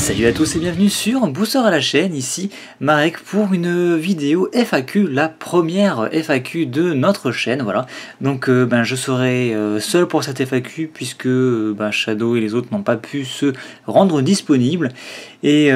Salut à tous et bienvenue sur Booster à la chaîne, ici Marek pour une vidéo FAQ, la première FAQ de notre chaîne, voilà. Donc je serai seul pour cette FAQ puisque Shadow et les autres n'ont pas pu se rendre disponibles. Et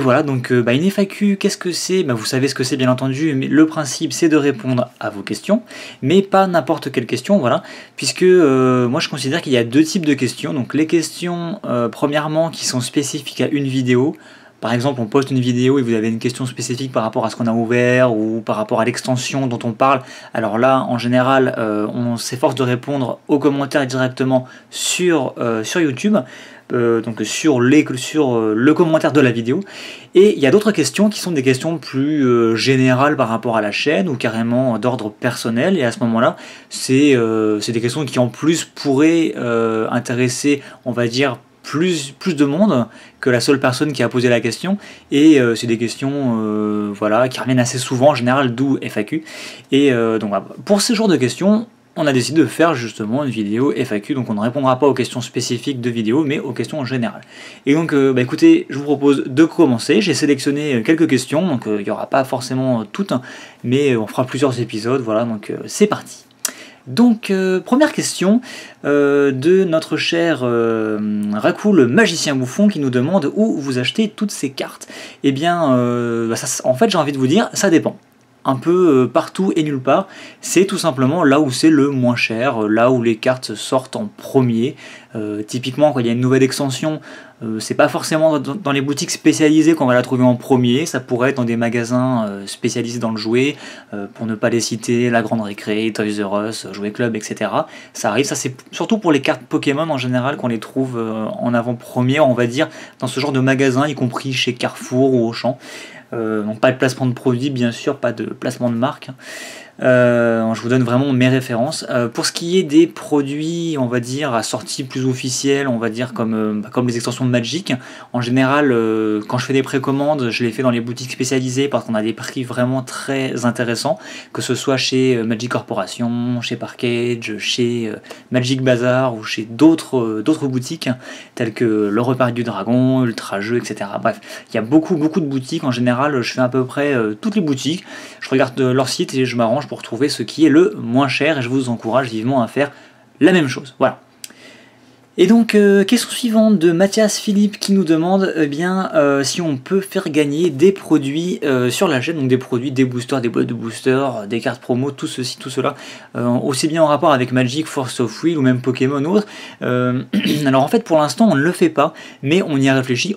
voilà, donc une FAQ, qu'est-ce que c'est? Vous savez ce que c'est bien entendu, mais le principe c'est de répondre à vos questions, mais pas n'importe quelle question, voilà, puisque moi je considère qu'il y a deux types de questions. Donc les questions premièrement qui sont spécifiques à une vidéo. Par exemple, on poste une vidéo et vous avez une question spécifique par rapport à ce qu'on a ouvert ou par rapport à l'extension dont on parle. Alors là, en général, on s'efforce de répondre aux commentaires directement sur YouTube. Donc sur le commentaire de la vidéo. Et il y a d'autres questions qui sont des questions plus générales par rapport à la chaîne ou carrément d'ordre personnel. Et à ce moment-là, c'est des questions qui en plus pourraient intéresser, on va dire, plus de monde que la seule personne qui a posé la question, et c'est des questions voilà, qui reviennent assez souvent en général, d'où FAQ. Et donc pour ce genre de questions, on a décidé de faire justement une vidéo FAQ, donc on ne répondra pas aux questions spécifiques de vidéo, mais aux questions en général. Et donc écoutez, je vous propose de commencer. J'ai sélectionné quelques questions, donc il n'y aura pas forcément toutes, mais on fera plusieurs épisodes, voilà, donc c'est parti. Donc, première question de notre cher Raku, le magicien bouffon, qui nous demande où vous achetez toutes ces cartes. Eh bien, en fait, j'ai envie de vous dire, ça dépend. Un peu partout et nulle part, c'est tout simplement là où c'est le moins cher, là où les cartes sortent en premier. Typiquement, quand il y a une nouvelle extension, c'est pas forcément dans les boutiques spécialisées qu'on va la trouver en premier, ça pourrait être dans des magasins spécialisés dans le jouet, pour ne pas les citer, La Grande Récré, Toys R Us, Jouet Club, etc. Ça arrive, ça c'est surtout pour les cartes Pokémon en général qu'on les trouve en avant-première, on va dire, dans ce genre de magasin, y compris chez Carrefour ou Auchan. Donc pas de placement de produit, bien sûr, pas de placement de marque. Je vous donne vraiment mes références. Pour ce qui est des produits, on va dire, à sortie plus officielle, on va dire comme les extensions de Magic, en général, quand je fais des précommandes, je les fais dans les boutiques spécialisées parce qu'on a des prix vraiment très intéressants, que ce soit chez Magic Corporation, chez Parkage, chez Magic Bazar ou chez d'autres boutiques, telles que Le Repas du Dragon, Ultra Jeux, etc. Bref, il y a beaucoup de boutiques. En général, je fais à peu près toutes les boutiques. Je regarde leur site et je m'arrange pour trouver ce qui est le moins cher, et je vous encourage vivement à faire la même chose. Voilà. Et donc, question suivante de Mathias Philippe qui nous demande si on peut faire gagner des produits sur la chaîne, donc des produits, des boosters, des boîtes de boosters, des cartes promo, tout ceci, tout cela, aussi bien en rapport avec Magic, Force of Will ou même Pokémon ou autre. Alors en fait, pour l'instant, on ne le fait pas, mais on y réfléchit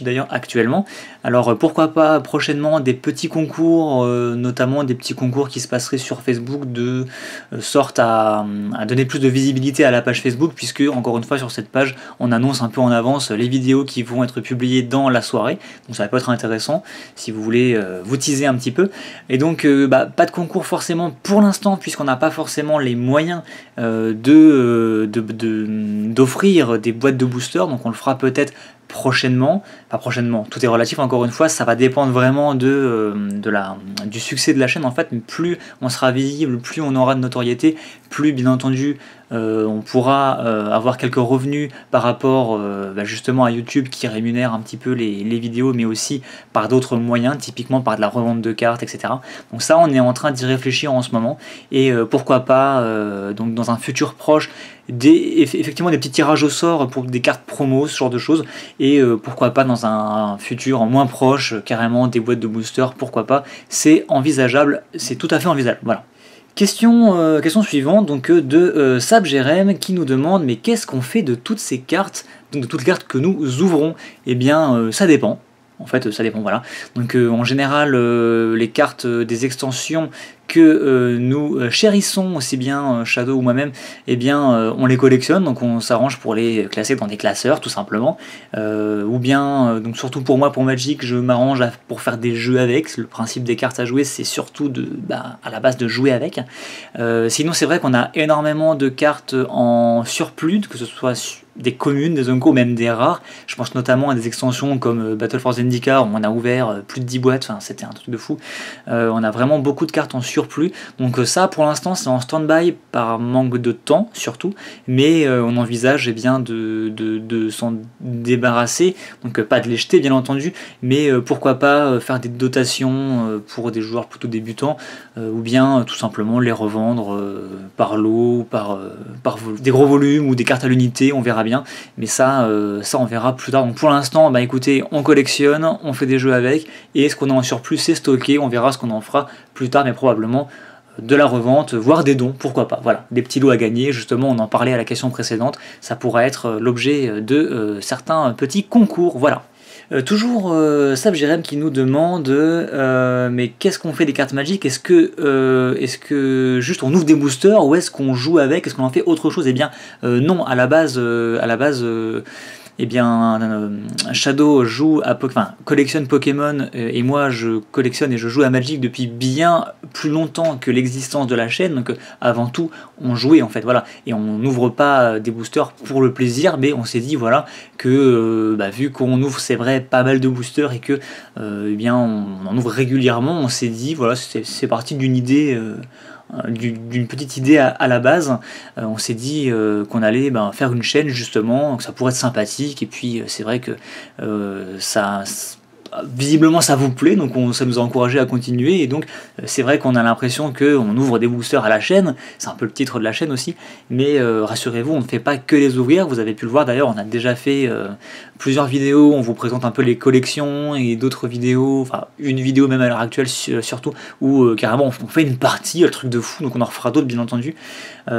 d'ailleurs actuellement. Alors pourquoi pas prochainement des petits concours, notamment des petits concours qui se passeraient sur Facebook de sorte à donner plus de visibilité à la page Facebook, puisque encore une fois, sur cette page, on annonce un peu en avance les vidéos qui vont être publiées dans la soirée, donc ça peut être intéressant si vous voulez vous teaser un petit peu. Et donc pas de concours forcément pour l'instant, puisqu'on n'a pas forcément les moyens d'offrir des boîtes de boosters, donc on le fera peut-être prochainement, pas prochainement, tout est relatif, encore une fois, ça va dépendre vraiment du succès de la chaîne en fait. Plus on sera visible, plus on aura de notoriété, plus bien entendu on pourra avoir quelques revenus par rapport justement à YouTube qui rémunère un petit peu les vidéos, mais aussi par d'autres moyens, typiquement par de la revente de cartes, etc. Donc ça, on est en train d'y réfléchir en ce moment, et pourquoi pas donc dans un futur proche effectivement des petits tirages au sort pour des cartes promo, ce genre de choses, et pourquoi pas dans un futur moins proche carrément des boîtes de boosters, pourquoi pas, c'est envisageable, c'est tout à fait envisageable, voilà. Question suivante donc de Sab Jerem qui nous demande mais qu'est-ce qu'on fait de toutes ces cartes, donc de toutes les cartes que nous ouvrons? Eh bien ça dépend. En fait, ça dépend, voilà. Donc en général, les cartes des extensions que nous chérissons, aussi bien Shadow ou moi-même, eh bien on les collectionne, donc on s'arrange pour les classer dans des classeurs tout simplement, ou bien donc surtout pour moi, pour Magic, je m'arrange pour faire des jeux avec. Le principe des cartes à jouer, c'est surtout à la base de jouer avec. Sinon c'est vrai qu'on a énormément de cartes en en surplus, que ce soit des communes, des uncos, même des rares. Je pense notamment à des extensions comme Battle for Zendika, où on a ouvert plus de 10 boîtes, enfin c'était un truc de fou. On a vraiment beaucoup de cartes en surplus, donc ça pour l'instant c'est en stand-by par manque de temps surtout, mais on envisage bien de s'en débarrasser, donc pas de les jeter bien entendu, mais pourquoi pas faire des dotations pour des joueurs plutôt débutants, ou bien tout simplement les revendre par lot, par des gros volumes ou des cartes à l'unité, on verra bien, mais ça on verra plus tard. Donc pour l'instant, bah écoutez, on collectionne, on fait des jeux avec, et ce qu'on a en surplus c'est stocké, on verra ce qu'on en fera plus tard, mais probablement de la revente, voire des dons, pourquoi pas. Voilà, des petits lots à gagner, justement on en parlait à la question précédente, ça pourrait être l'objet de certains petits concours, voilà. Toujours Sab Jérém qui nous demande mais qu'est-ce qu'on fait des cartes magiques? Est-ce que juste on ouvre des boosters ou est-ce qu'on joue avec? Est-ce qu'on en fait autre chose? Eh bien non, à la base eh bien Shadow collectionne Pokémon et moi je collectionne et je joue à Magic depuis bien plus longtemps que l'existence de la chaîne, donc avant tout on jouait en fait, voilà, et on n'ouvre pas des boosters pour le plaisir, mais on s'est dit voilà que vu qu'on ouvre, c'est vrai, pas mal de boosters et que eh bien on en ouvre régulièrement, on s'est dit voilà, c'est parti d'une idée d'une petite idée à la base. On s'est dit qu'on allait faire une chaîne justement, que ça pourrait être sympathique, et puis c'est vrai que visiblement ça vous plaît, donc ça nous a encouragé à continuer, et donc c'est vrai qu'on a l'impression qu'on ouvre des boosters à la chaîne, c'est un peu le titre de la chaîne aussi, mais rassurez-vous, on ne fait pas que les ouvrir, vous avez pu le voir d'ailleurs, on a déjà fait plusieurs vidéos, on vous présente un peu les collections, et d'autres vidéos, enfin une vidéo même à l'heure actuelle surtout, où carrément on fait une partie, le truc de fou, donc on en refera d'autres bien entendu.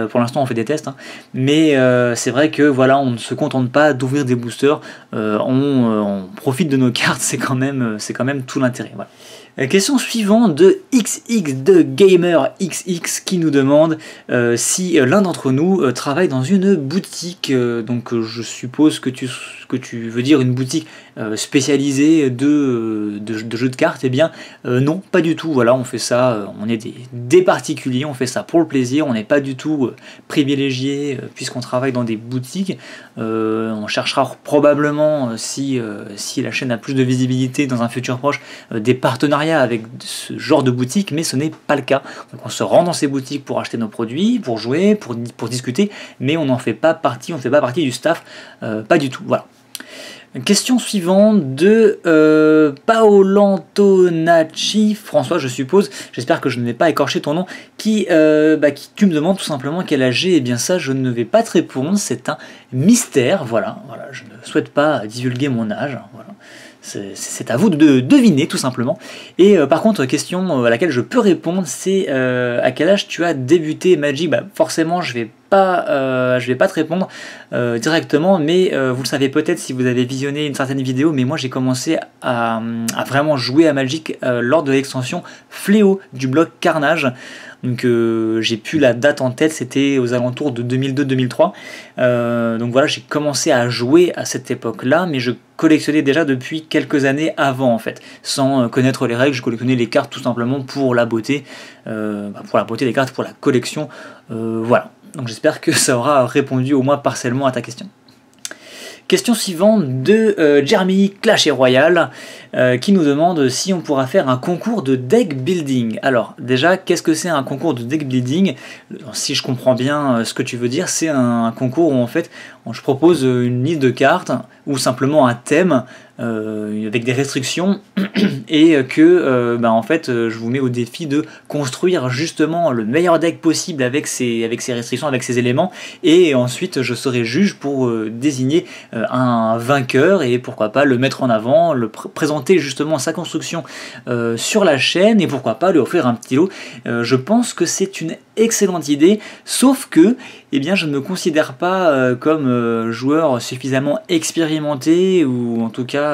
Pour l'instant on fait des tests, hein. Mais c'est vrai que voilà, on ne se contente pas d'ouvrir des boosters, on profite de nos cartes, c'est quand même tout l'intérêt. Voilà. Question suivante de XX de Gamer XX qui nous demande si l'un d'entre nous travaille dans une boutique. Donc je suppose que tu veux dire une boutique spécialisée de jeux de cartes. Eh bien non, pas du tout. Voilà, on fait ça, on est des particuliers, on fait ça pour le plaisir, on n'est pas du tout privilégié puisqu'on travaille dans des boutiques. On cherchera probablement, si la chaîne a plus de visibilité dans un futur proche, des partenariats avec ce genre de boutique, mais ce n'est pas le cas. Donc on se rend dans ces boutiques pour acheter nos produits, pour jouer, pour discuter, mais on n'en fait pas partie, on ne fait pas partie du staff, pas du tout. Voilà. Question suivante de Paolantonacci, François je suppose, j'espère que je ne vais pas écorcher ton nom, qui tu me demandes tout simplement quel âge j'ai. Et bien ça je ne vais pas te répondre, c'est un mystère, voilà, je ne souhaite pas divulguer mon âge, voilà. C'est à vous de deviner tout simplement. Et par contre, question à laquelle je peux répondre, c'est à quel âge tu as débuté Magic? Forcément je vais pas te répondre directement, mais vous le savez peut-être si vous avez visionné une certaine vidéo, mais moi j'ai commencé à vraiment jouer à Magic lors de l'extension Fléau du bloc Carnage. Donc j'ai plus la date en tête, c'était aux alentours de 2002-2003. Donc voilà, j'ai commencé à jouer à cette époque-là, mais je collectionnais déjà depuis quelques années avant en fait, sans connaître les règles. Je collectionnais les cartes tout simplement pour la beauté, des cartes, pour la collection. Voilà. Donc j'espère que ça aura répondu au moins partiellement à ta question. Question suivante de Jeremy Clash et Royal qui nous demande si on pourra faire un concours de deck building. Alors déjà, qu'est-ce que c'est un concours de deck building? Si je comprends bien ce que tu veux dire, c'est un concours où en fait je propose une liste de cartes ou simplement un thème avec des restrictions et que en fait je vous mets au défi de construire justement le meilleur deck possible avec ces restrictions, avec ces éléments, et ensuite je serai juge pour désigner un vainqueur et pourquoi pas le mettre en avant, le présenter justement sa construction sur la chaîne et pourquoi pas lui offrir un petit lot. Je pense que c'est une excellente idée, sauf que je ne me considère pas comme joueur suffisamment expérimenté, ou en tout cas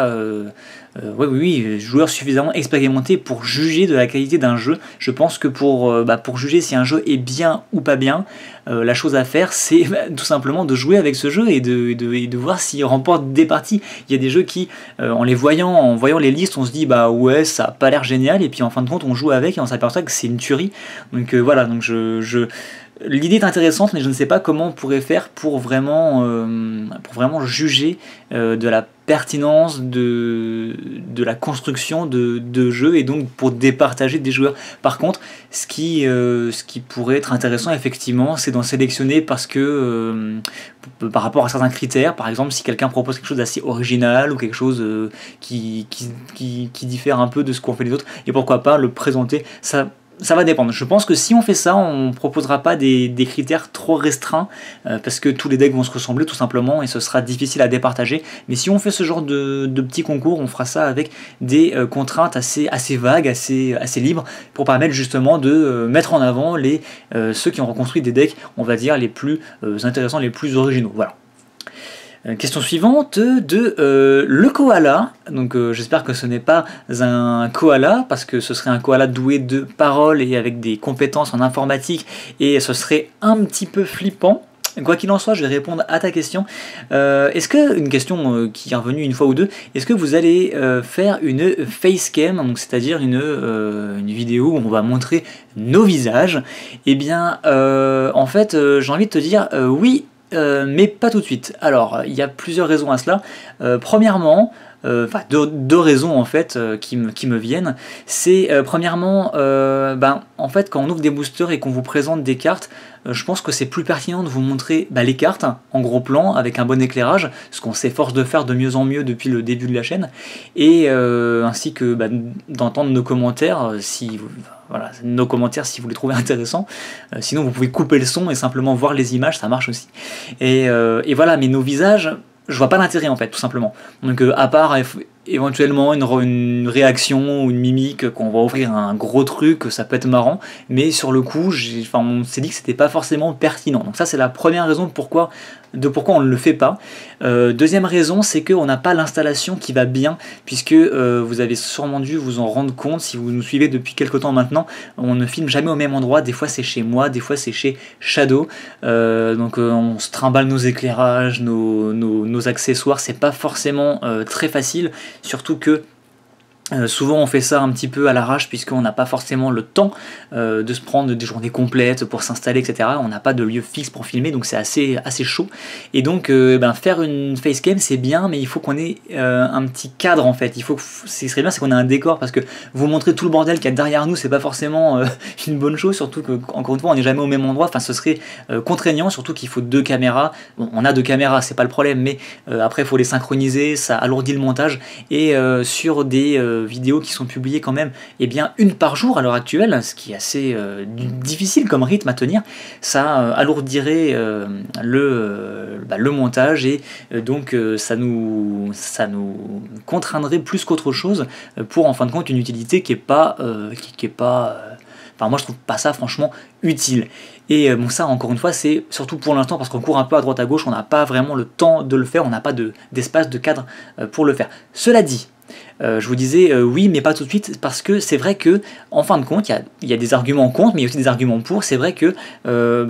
joueur suffisamment expérimenté pour juger de la qualité d'un jeu. Je pense que pour juger si un jeu est bien ou pas bien, la chose à faire c'est tout simplement de jouer avec ce jeu et de voir s'il remporte des parties. Il y a des jeux qui, en voyant les listes, on se dit ouais, ça a pas l'air génial, et puis en fin de compte on joue avec et on s'aperçoit que c'est une tuerie. Donc voilà, donc l'idée est intéressante, mais je ne sais pas comment on pourrait faire pour vraiment juger de la pertinence de la construction de jeux et donc pour départager des joueurs. Par contre, ce qui pourrait être intéressant effectivement, c'est d'en sélectionner parce que par rapport à certains critères, par exemple si quelqu'un propose quelque chose d'assez original ou quelque chose qui diffère un peu de ce qu'ont fait les autres, et pourquoi pas le présenter, ça va dépendre. Je pense que si on fait ça, on ne proposera pas des critères trop restreints parce que tous les decks vont se ressembler tout simplement et ce sera difficile à départager. Mais si on fait ce genre de petits concours, on fera ça avec des contraintes assez vagues, assez libres pour permettre justement de mettre en avant ceux qui ont reconstruit des decks, on va dire, les plus intéressants, les plus originaux. Voilà. Question suivante de le koala. Donc j'espère que ce n'est pas un koala parce que ce serait un koala doué de parole et avec des compétences en informatique et ce serait un petit peu flippant. Quoi qu'il en soit, je vais répondre à ta question. Est-ce que, une question qui est revenue une fois ou deux, est-ce que vous allez faire une facecam, donc c'est-à-dire une vidéo où on va montrer nos visages? Eh bien, en fait, j'ai envie de te dire oui, mais pas tout de suite. Alors, il y a plusieurs raisons à cela. Premièrement, deux raisons en fait qui me viennent. C'est premièrement, en fait, quand on ouvre des boosters et qu'on vous présente des cartes, je pense que c'est plus pertinent de vous montrer les cartes en gros plan avec un bon éclairage, ce qu'on s'efforce de faire de mieux en mieux depuis le début de la chaîne, et ainsi que d'entendre nos commentaires nos commentaires si vous les trouvez intéressants. Sinon vous pouvez couper le son et simplement voir les images, ça marche aussi. Et voilà, mais nos visages, je vois pas l'intérêt en fait, tout simplement. Donc à part éventuellement une réaction ou une mimique, qu'on va ouvrir un gros truc, ça peut être marrant, mais sur le coup, on s'est dit que c'était pas forcément pertinent. Donc ça c'est la première raison pourquoi on ne le fait pas. Deuxième raison, c'est qu'on n'a pas l'installation qui va bien, puisque vous avez sûrement dû vous en rendre compte si vous nous suivez depuis quelques temps maintenant, on ne filme jamais au même endroit, des fois c'est chez moi, des fois c'est chez Shadow, donc on se trimballe nos éclairages, nos accessoires, c'est pas forcément très facile, surtout que souvent on fait ça un petit peu à l'arrache puisqu'on n'a pas forcément le temps de se prendre des journées complètes pour s'installer, etc. On n'a pas de lieu fixe pour filmer, donc c'est assez chaud. Et donc faire une facecam c'est bien, mais il faut qu'on ait un petit cadre en fait. Ce serait bien, c'est qu'on ait un décor, parce que vous montrer tout le bordel qu'il y a derrière nous, c'est pas forcément une bonne chose, surtout que encore une fois on n'est jamais au même endroit. Enfin, ce serait contraignant, surtout qu'il faut 2 caméras. Bon, on a 2 caméras, c'est pas le problème, mais après il faut les synchroniser, ça alourdit le montage, et sur des vidéos qui sont publiées quand même une par jour à l'heure actuelle, ce qui est assez difficile comme rythme à tenir, ça alourdirait le montage, et donc ça nous contraindrait plus qu'autre chose pour en fin de compte une utilité qui est pas moi je trouve pas ça franchement utile. Et ça encore une fois c'est surtout pour l'instant parce qu'on court un peu à droite à gauche, on n'a pas vraiment le temps de le faire, on n'a pas d'espace, de cadre pour le faire. Cela dit, je vous disais oui mais pas tout de suite, parce que c'est vrai que en fin de compte il y a des arguments contre, mais il y a aussi des arguments pour. C'est vrai que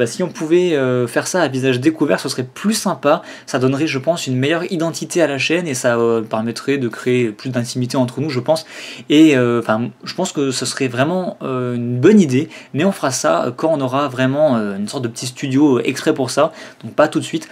si on pouvait faire ça à visage découvert, ce serait plus sympa, ça donnerait je pense une meilleure identité à la chaîne, et ça permettrait de créer plus d'intimité entre nous, je pense. Et je pense que ce serait vraiment une bonne idée, mais on fera ça quand on aura vraiment une sorte de petit studio exprès pour ça, donc pas tout de suite,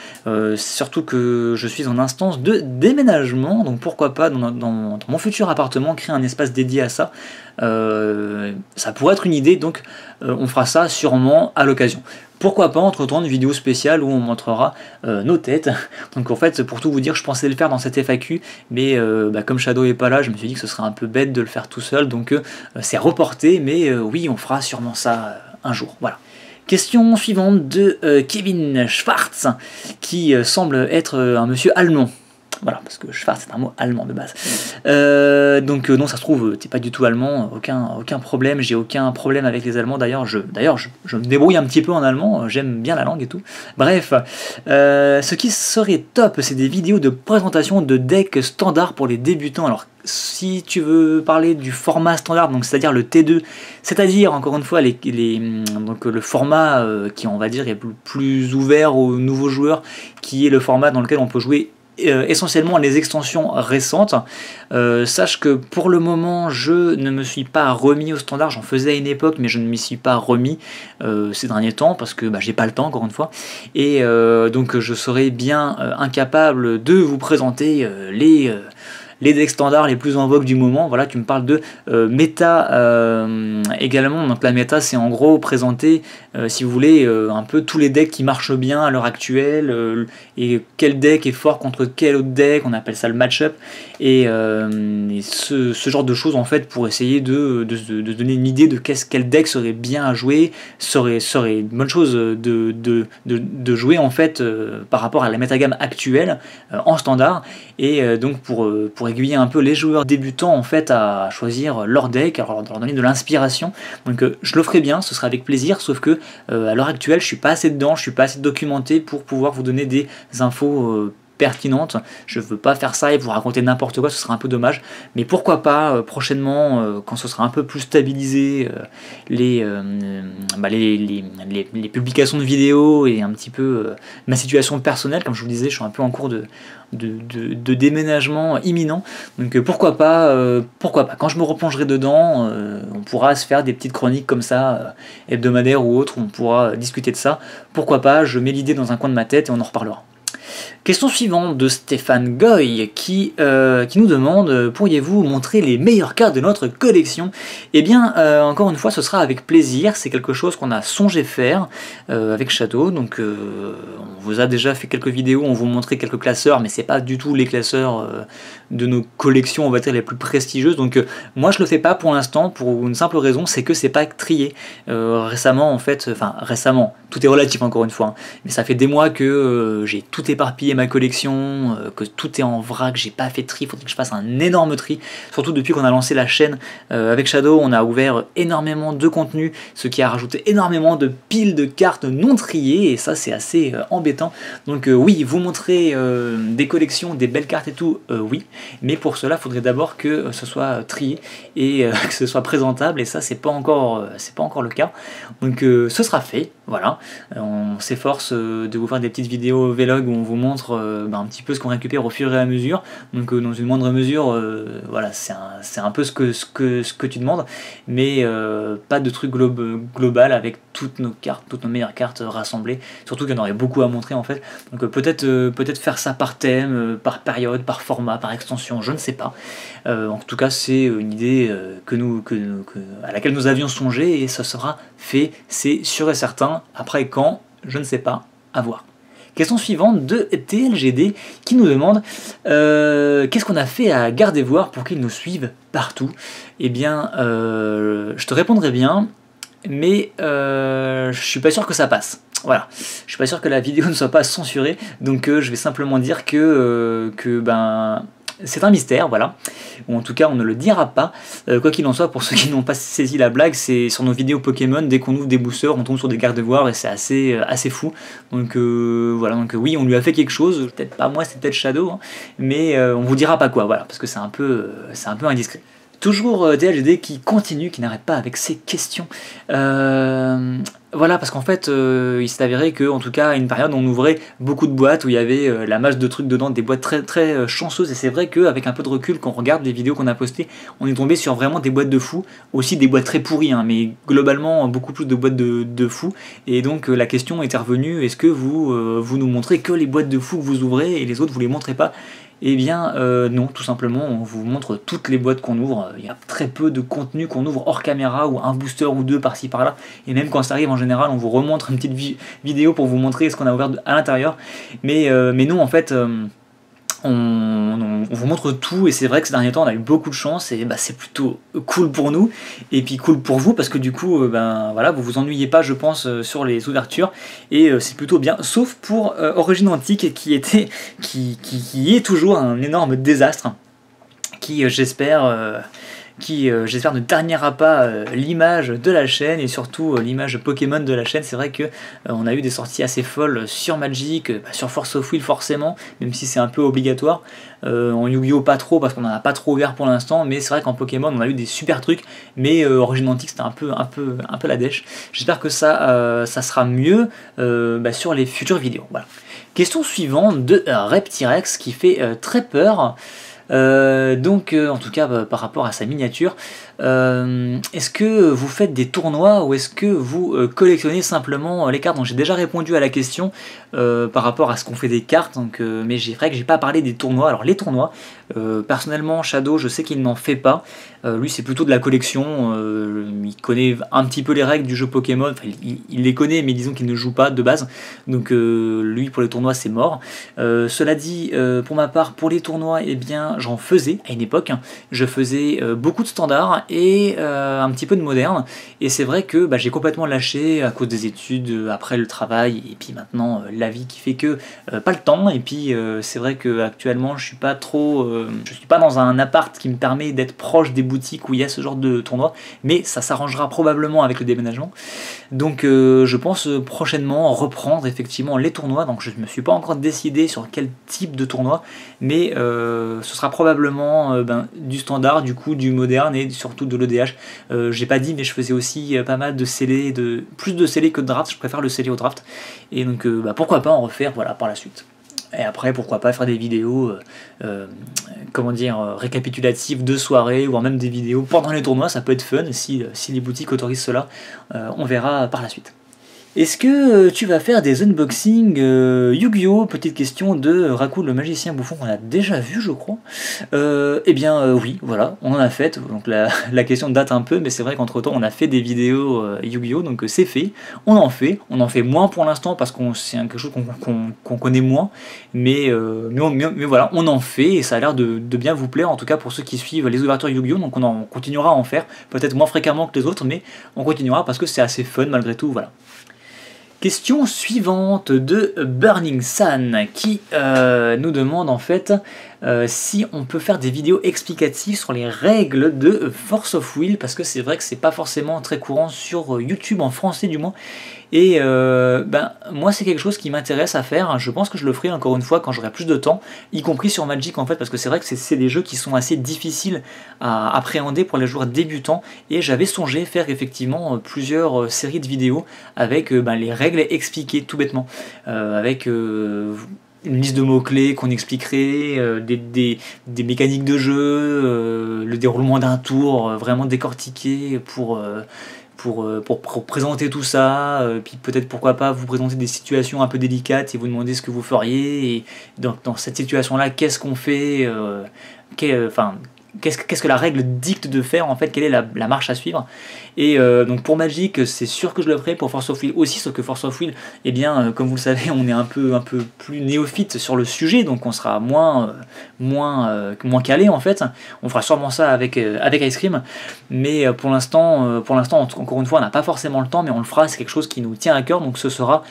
surtout que je suis en instance de déménagement, donc pourquoi pas dans mon futur appartement créer un espace dédié à ça. Ça pourrait être une idée, donc on fera ça sûrement à l'occasion. Pourquoi pas entre-temps une vidéo spéciale où on montrera nos têtes. Donc en fait, pour tout vous dire, je pensais le faire dans cette FAQ, mais comme Shadow est pas là, je me suis dit que ce serait un peu bête de le faire tout seul, donc c'est reporté, mais oui, on fera sûrement ça un jour. Voilà. Question suivante de Kevin Schwartz, qui semble être un monsieur allemand. Voilà, parce que Schwarz c'est un mot allemand de base. Donc non, ça se trouve, t'es pas du tout allemand, aucun problème, j'ai aucun problème avec les Allemands. D'ailleurs, je me débrouille un petit peu en allemand, j'aime bien la langue et tout. Bref, ce qui serait top, c'est des vidéos de présentation de decks standards pour les débutants. Alors, si tu veux parler du format standard, donc c'est-à-dire le T2, c'est-à-dire encore une fois donc le format qui on va dire est plus ouvert aux nouveaux joueurs, qui est le format dans lequel on peut jouer essentiellement les extensions récentes. Sache que pour le moment je ne me suis pas remis au standard, j'en faisais à une époque mais je ne m'y suis pas remis ces derniers temps parce que j'ai pas le temps encore une fois, et donc je serais bien incapable de vous présenter les decks standards les plus en vogue du moment. Voilà, tu me parles de méta également. Donc la méta, c'est en gros présenter, si vous voulez, un peu tous les decks qui marchent bien à l'heure actuelle, et quel deck est fort contre quel autre deck, on appelle ça le match-up, et ce genre de choses en fait pour essayer de donner une idée de quel deck serait bien à jouer, serait une bonne chose de jouer en fait par rapport à la métagamme actuelle en standard, et donc pour aiguiller un peu les joueurs débutants en fait à choisir leur deck, alors leur donner de l'inspiration. Donc je le ferai bien, ce sera avec plaisir, sauf que à l'heure actuelle je suis pas assez dedans, je suis pas assez documenté pour pouvoir vous donner des infos pertinente. Je veux pas faire ça et vous raconter n'importe quoi, ce serait un peu dommage, mais pourquoi pas prochainement quand ce sera un peu plus stabilisé, les publications de vidéos et un petit peu ma situation personnelle. Comme je vous le disais, je suis un peu en cours de déménagement imminent, donc pourquoi pas quand je me replongerai dedans, on pourra se faire des petites chroniques comme ça hebdomadaires ou autres, on pourra discuter de ça, pourquoi pas. Je mets l'idée dans un coin de ma tête et on en reparlera. Question suivante de Stéphane Goy qui nous demande: pourriez-vous montrer les meilleures cartes de notre collection? Eh bien, encore une fois, ce sera avec plaisir. C'est quelque chose qu'on a songé faire avec Shadow. Donc, on vous a déjà fait quelques vidéos, on vous montrait quelques classeurs, mais c'est pas du tout les classeurs de nos collections, on va dire, les plus prestigieuses. Donc, moi, je le fais pas pour l'instant pour une simple raison, c'est que c'est pas trié. Récemment, en fait, enfin récemment, tout est relatif encore une fois, hein, mais ça fait des mois que j'ai tout éparpillé ma collection, que tout est en vrac, j'ai pas fait de tri, il faudrait que je fasse un énorme tri, surtout depuis qu'on a lancé la chaîne avec Shadow, on a ouvert énormément de contenu, ce qui a rajouté énormément de piles de cartes non triées, et ça c'est assez embêtant. Donc oui, vous montrer des collections, des belles cartes et tout, oui, mais pour cela il faudrait d'abord que ce soit trié et que ce soit présentable, et ça c'est pas encore le cas. Donc ce sera fait, voilà. On s'efforce de vous faire des petites vidéos vlog où on vous montre un petit peu ce qu'on récupère au fur et à mesure, donc dans une moindre mesure, voilà, c'est un peu ce que tu demandes, mais pas de truc global avec toutes nos cartes, toutes nos meilleures cartes rassemblées, surtout qu'il y en aurait beaucoup à montrer en fait. Donc peut-être faire ça par thème, par période, par format, par extension, je ne sais pas. En tout cas c'est une idée à laquelle nous avions songé, et ça sera fait, c'est sûr et certain. Après quand, je ne sais pas, à voir. Question suivante de TLGD qui nous demande qu'est-ce qu'on a fait à Gardevoir pour qu'ils nous suivent partout? Eh bien, je te répondrai bien, mais je suis pas sûr que ça passe. Voilà, je suis pas sûr que la vidéo ne soit pas censurée, donc je vais simplement dire que c'est un mystère, voilà, ou en tout cas on ne le dira pas. Quoi qu'il en soit, pour ceux qui n'ont pas saisi la blague, c'est sur nos vidéos Pokémon, dès qu'on ouvre des boosters, on tombe sur des Gardevoir et c'est assez fou. Donc voilà, donc oui, on lui a fait quelque chose, peut-être pas moi, c'est peut-être Shadow, hein, mais on vous dira pas quoi, voilà, parce que c'est un peu indiscret. Toujours DLGD qui continue, qui n'arrête pas avec ses questions. Voilà, parce qu'en fait, il s'est avéré qu'en tout cas, à une période, on ouvrait beaucoup de boîtes où il y avait la masse de trucs dedans, des boîtes très très chanceuses, et c'est vrai qu'avec un peu de recul, quand on regarde les vidéos qu'on a postées, on est tombé sur vraiment des boîtes de fous, aussi des boîtes très pourries, hein, mais globalement beaucoup plus de boîtes de fous, et donc la question était revenue: est-ce que vous nous montrez que les boîtes de fous que vous ouvrez et les autres vous les montrez pas? Eh bien non, tout simplement, on vous montre toutes les boîtes qu'on ouvre. Il y a très peu de contenu qu'on ouvre hors caméra, ou un booster ou deux par-ci par-là, et même quand ça arrive, en général on vous remontre une petite vidéo pour vous montrer ce qu'on a ouvert à l'intérieur, mais non, en fait on vous montre tout, et c'est vrai que ces derniers temps on a eu beaucoup de chance, et c'est plutôt cool pour nous, et puis cool pour vous, parce que du coup voilà, vous vous ennuyez pas, je pense, sur les ouvertures, et c'est plutôt bien, sauf pour Origine Antique, qui est toujours un énorme désastre, qui j'espère qui j'espère ne ternira pas l'image de la chaîne et surtout l'image Pokémon de la chaîne. C'est vrai que on a eu des sorties assez folles sur Magic, sur Force of Will forcément, même si c'est un peu obligatoire. En Yu-Gi-Oh pas trop parce qu'on n'en a pas trop ouvert pour l'instant, mais c'est vrai qu'en Pokémon on a eu des super trucs, mais Origin Antique c'était un peu la dèche. J'espère que ça sera mieux sur les futures vidéos. Voilà. Question suivante de Reptirex qui fait très peur. En tout cas par rapport à sa miniature, est-ce que vous faites des tournois ou est-ce que vous collectionnez simplement les cartes? Donc j'ai déjà répondu à la question par rapport à ce qu'on fait des cartes, mais c'est vrai que j'ai pas parlé des tournois. Alors les tournois, personnellement Shadow je sais qu'il n'en fait pas, lui c'est plutôt de la collection, il connaît un petit peu les règles du jeu Pokémon, enfin, il les connaît mais disons qu'il ne joue pas de base, donc lui pour les tournois c'est mort. Cela dit, pour ma part pour les tournois, eh bien j'en faisais à une époque, je faisais beaucoup de standards et un petit peu de moderne, et c'est vrai que j'ai complètement lâché à cause des études, après le travail, et puis maintenant la vie qui fait que pas le temps, et puis c'est vrai que actuellement je suis pas dans un appart qui me permet d'être proche des boutiques où il y a ce genre de tournoi, mais ça s'arrangera probablement avec le déménagement, donc je pense prochainement reprendre effectivement les tournois. Donc je ne me suis pas encore décidé sur quel type de tournoi, mais ce sera probablement du standard, du coup du moderne et surtout de l'EDH. J'ai pas dit, mais je faisais aussi pas mal de scellés, plus de scellés que de draft. Je préfère le scellé au draft, et donc pourquoi pas en refaire par la suite. Et après, pourquoi pas faire des vidéos récapitulatives de soirée, voire même des vidéos pendant les tournois. Ça peut être fun si les boutiques autorisent cela. On verra par la suite. Est-ce que tu vas faire des unboxings Yu-Gi-Oh? Petite question de Raccoon le magicien bouffon qu'on a déjà vu je crois. Oui, voilà, on en a fait, donc la question date un peu, mais c'est vrai qu'entre temps on a fait des vidéos Yu-Gi-Oh, donc c'est fait, on en fait moins pour l'instant parce que c'est quelque chose qu'on connaît moins, mais voilà, on en fait et ça a l'air de bien vous plaire, en tout cas pour ceux qui suivent les ouvertures Yu-Gi-Oh, donc on continuera à en faire, peut-être moins fréquemment que les autres, mais on continuera parce que c'est assez fun malgré tout, voilà. Question suivante de Burning Sun qui nous demande en fait si on peut faire des vidéos explicatives sur les règles de Force of Will, parce que c'est vrai que c'est pas forcément très courant sur YouTube, en français du moins, et moi c'est quelque chose qui m'intéresse à faire. Je pense que je le ferai encore une fois quand j'aurai plus de temps, y compris sur Magic en fait, parce que c'est vrai que c'est des jeux qui sont assez difficiles à appréhender pour les joueurs débutants, et j'avais songé faire effectivement plusieurs séries de vidéos avec les règles expliquées tout bêtement, avec une liste de mots-clés qu'on expliquerait, des mécaniques de jeu, le déroulement d'un tour, vraiment décortiqué pour présenter tout ça, puis peut-être pourquoi pas vous présenter des situations un peu délicates et vous demander ce que vous feriez, et dans cette situation-là, qu'est-ce qu'on fait, qu'est-ce que la règle dicte de faire en fait, quelle est la marche à suivre. Et donc pour Magic c'est sûr que je le ferai, pour Force of Will aussi, sauf que Force of Will, eh bien comme vous le savez, on est un peu plus néophyte sur le sujet, donc on sera moins calé en fait. On fera sûrement ça avec Ice Cream, mais pour l'instant encore une fois on n'a pas forcément le temps, mais on le fera, c'est quelque chose qui nous tient à cœur, donc ce sera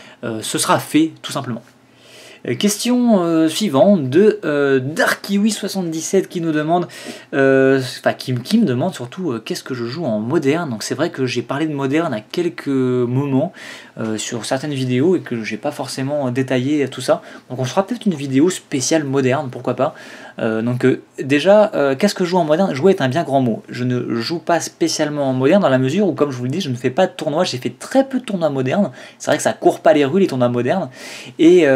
fait tout simplement. Question suivante de Darkiwi77 qui nous demande, qui me demande surtout qu'est-ce que je joue en moderne. Donc c'est vrai que j'ai parlé de moderne à quelques moments sur certaines vidéos et que j'ai pas forcément détaillé tout ça. Donc on fera peut-être une vidéo spéciale moderne, pourquoi pas. Déjà, qu'est-ce que je joue en moderne? Jouer est un bien grand mot. Je ne joue pas spécialement en moderne dans la mesure où, comme je vous le dis, je ne fais pas de tournois. J'ai fait très peu de tournois modernes. C'est vrai que ça court pas les rues, les tournois modernes. Et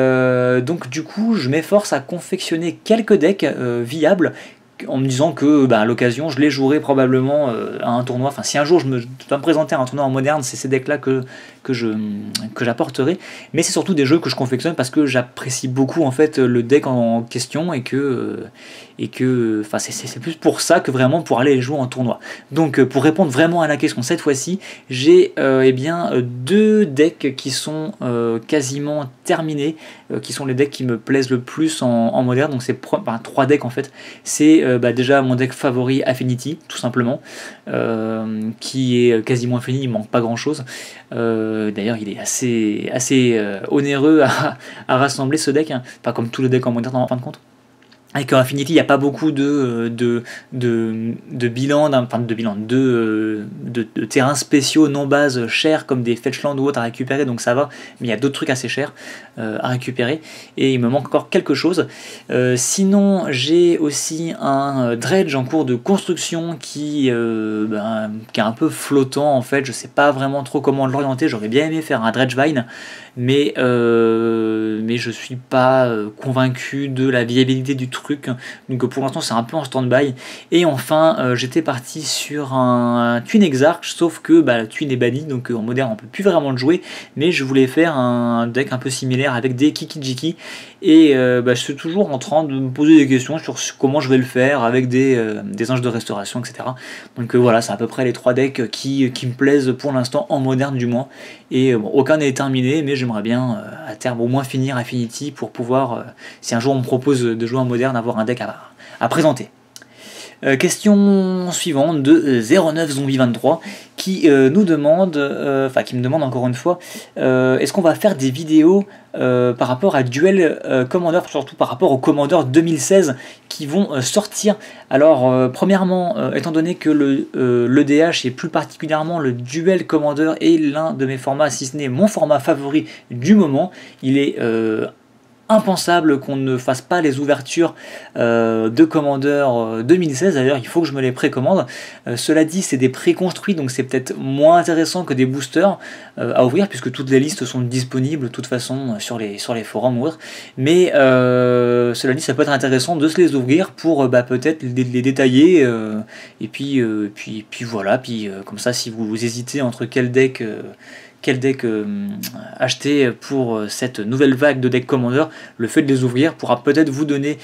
donc du coup, je m'efforce à confectionner quelques decks viables, en me disant que à l'occasion je les jouerai probablement à un tournoi. Enfin, si un jour je dois me présenter à un tournoi en moderne, c'est ces decks là que j'apporterai, mais c'est surtout des jeux que je confectionne parce que j'apprécie beaucoup en fait le deck en question, et que c'est plus pour ça que vraiment pour aller les jouer en tournoi. Donc pour répondre vraiment à la question cette fois-ci, j'ai deux decks qui sont quasiment terminés, qui sont les decks qui me plaisent le plus en moderne. Donc c'est trois decks en fait. C'est déjà mon deck favori Affinity, tout simplement, qui est quasiment infini, il manque pas grand chose. D'ailleurs il est assez onéreux à rassembler ce deck, hein. Pas comme tous les decks en moderne en fin de compte. Avec Infinity, il n'y a pas beaucoup de bilan, enfin de terrains spéciaux non base chers comme des Fetchland ou autres à récupérer, donc ça va, mais il y a d'autres trucs assez chers à récupérer, et il me manque encore quelque chose. Sinon, j'ai aussi un dredge en cours de construction qui est un peu flottant en fait, je sais pas vraiment trop comment l'orienter, j'aurais bien aimé faire un dredge vine, mais je suis pas convaincu de la viabilité du truc, donc pour l'instant c'est un peu en stand-by. Et enfin j'étais parti sur un Twin Exarch, sauf que le Twin est banni, donc en moderne on peut plus vraiment le jouer, mais je voulais faire un deck un peu similaire avec des Kiki-Jiki, et je suis toujours en train de me poser des questions sur comment je vais le faire avec des anges de restauration, etc. Donc voilà, c'est à peu près les 3 decks qui me plaisent pour l'instant en moderne du moins, et aucun n'est terminé, mais j'aimerais bien à terme au moins finir Infinity pour pouvoir, si un jour on me propose de jouer en moderne, avoir un deck à présenter. Question suivante de 09 Zombie 23 qui nous demande, qui me demande encore une fois, est-ce qu'on va faire des vidéos par rapport à Duel Commander, surtout par rapport aux Commander 2016 qui vont sortir. Alors premièrement, étant donné que l'EDH et plus particulièrement le Duel Commander est l'un de mes formats, si ce n'est mon format favori du moment, il est impensable qu'on ne fasse pas les ouvertures de Commander 2016, d'ailleurs il faut que je me les précommande. Cela dit, c'est des préconstruits, donc c'est peut-être moins intéressant que des boosters à ouvrir, puisque toutes les listes sont disponibles de toute façon sur les forums ou autres, mais cela dit, ça peut être intéressant de se les ouvrir pour peut-être les détailler, et puis voilà, comme ça, si vous hésitez entre quel deck acheter pour cette nouvelle vague de deck Commander, le fait de les ouvrir pourra peut-être vous donner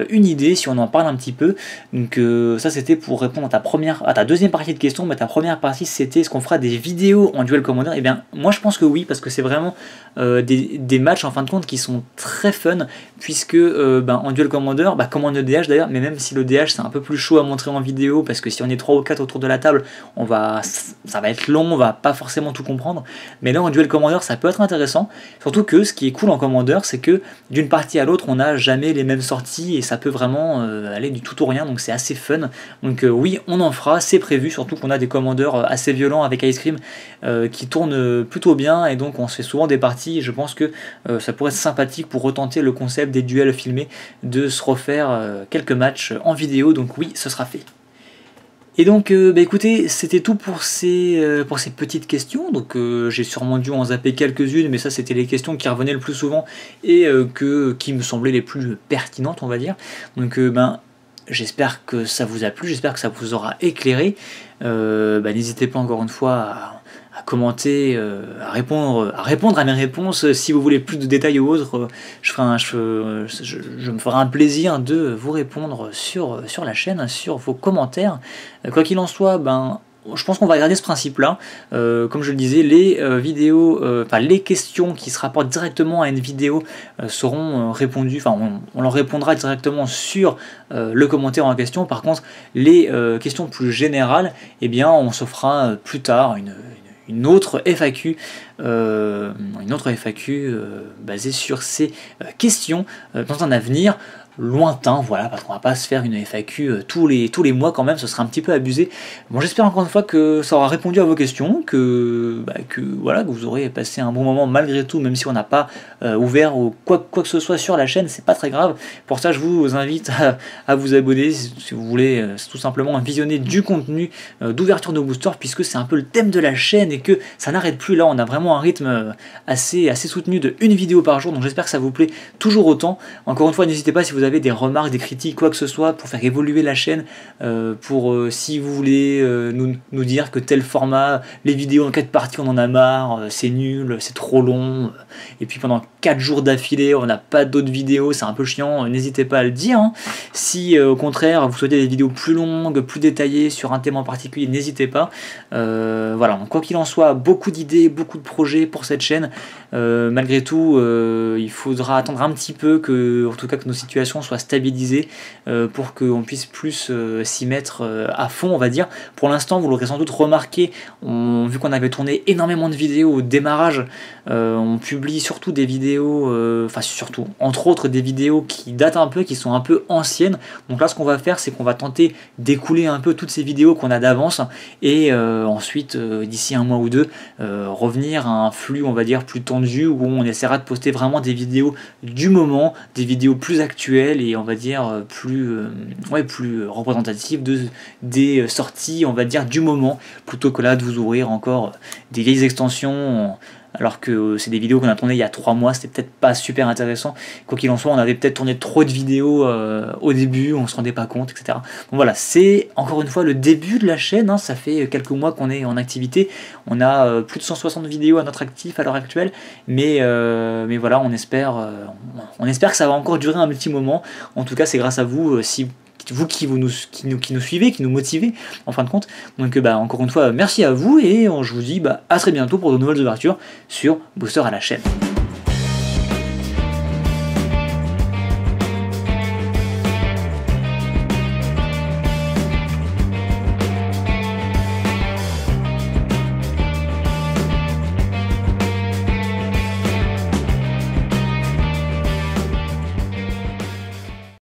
une idée si on en parle un petit peu. Donc ça c'était pour répondre à ta deuxième partie de question, mais ta première partie c'était est-ce qu'on fera des vidéos en Duel Commander. Et bien moi je pense que oui, parce que c'est vraiment des matchs en fin de compte qui sont très fun, puisque en Duel Commander, comme en EDH d'ailleurs, mais même si le DH c'est un peu plus chaud à montrer en vidéo, parce que si on est 3 ou 4 autour de la table, ça va être long, on va pas forcément tout comprendre. Mais là en Duel Commander ça peut être intéressant, surtout que ce qui est cool en Commander c'est que d'une partie à l'autre on n'a jamais les mêmes sorties et ça peut vraiment aller du tout au rien, donc c'est assez fun. Donc oui, on en fera, c'est prévu, surtout qu'on a des Commanders assez violents avec Ice Cream qui tournent plutôt bien, et donc on se fait souvent des parties, et je pense que ça pourrait être sympathique pour retenter le concept des duels filmés, de se refaire quelques matchs en vidéo, donc oui, ce sera fait. Et donc, écoutez, c'était tout pour ces petites questions. Donc, j'ai sûrement dû en zapper quelques-unes, mais ça, c'était les questions qui revenaient le plus souvent et qui me semblaient les plus pertinentes, on va dire. Donc, j'espère que ça vous a plu, j'espère que ça vous aura éclairé. N'hésitez pas encore une fois à commenter, à répondre à mes réponses. Si vous voulez plus de détails ou autres, je me ferai un plaisir de vous répondre sur la chaîne, sur vos commentaires. Quoi qu'il en soit, je pense qu'on va garder ce principe-là. Comme je le disais, les vidéos, les questions qui se rapportent directement à une vidéo seront répondues, on leur répondra directement sur le commentaire en question. Par contre, les questions plus générales, on se fera plus tard une autre FAQ, basée sur ces questions dans un avenir lointain, voilà, parce qu'on va pas se faire une FAQ tous les mois quand même, ce serait un petit peu abusé. Bon, j'espère encore une fois que ça aura répondu à vos questions, que vous aurez passé un bon moment malgré tout, même si on n'a pas ouvert ou quoi que ce soit sur la chaîne, c'est pas très grave. Pour ça, je vous invite à vous abonner si vous voulez tout simplement visionner du contenu d'ouverture de booster, puisque c'est un peu le thème de la chaîne et que ça n'arrête plus. Là, on a vraiment un rythme assez soutenu de une vidéo par jour, donc j'espère que ça vous plaît toujours autant. Encore une fois, n'hésitez pas si vous avez des remarques, des critiques, quoi que ce soit, pour faire évoluer la chaîne, si vous voulez nous dire que tel format, les vidéos en 4 parties on en a marre, c'est nul, c'est trop long, et puis pendant 4 jours d'affilée on n'a pas d'autres vidéos, c'est un peu chiant, n'hésitez pas à le dire, hein. Si au contraire vous souhaitez des vidéos plus longues, plus détaillées sur un thème en particulier, n'hésitez pas. Voilà, quoi qu'il en soit, beaucoup d'idées, beaucoup de projets pour cette chaîne. Malgré tout, il faudra attendre un petit peu en tout cas que nos situations soient stabilisées pour qu'on puisse plus s'y mettre à fond, on va dire. Pour l'instant, vous l'aurez sans doute remarqué, vu qu'on avait tourné énormément de vidéos au démarrage, on publie surtout des vidéos, entre autres des vidéos qui datent un peu, qui sont un peu anciennes. Donc là, ce qu'on va faire, c'est qu'on va tenter d'écouler un peu toutes ces vidéos qu'on a d'avance et ensuite, d'ici un mois ou deux, revenir à un flux, on va dire, plus tendu, où on essaiera de poster vraiment des vidéos du moment, des vidéos plus actuelles et on va dire plus représentatives des sorties, on va dire, du moment, plutôt que là de vous ouvrir encore des vieilles extensions. Alors que c'est des vidéos qu'on a tournées il y a 3 mois, c'était peut-être pas super intéressant. Quoi qu'il en soit, on avait peut-être tourné trop de vidéos au début, on se rendait pas compte, etc. Donc voilà, c'est encore une fois le début de la chaîne, hein, ça fait quelques mois qu'on est en activité. On a plus de 160 vidéos à notre actif à l'heure actuelle, mais voilà, on espère que ça va encore durer un petit moment. En tout cas, c'est grâce à vous, vous qui nous suivez, qui nous motivez en fin de compte. Donc encore une fois, merci à vous et je vous dis à très bientôt pour de nouvelles ouvertures sur Booster à la chaîne.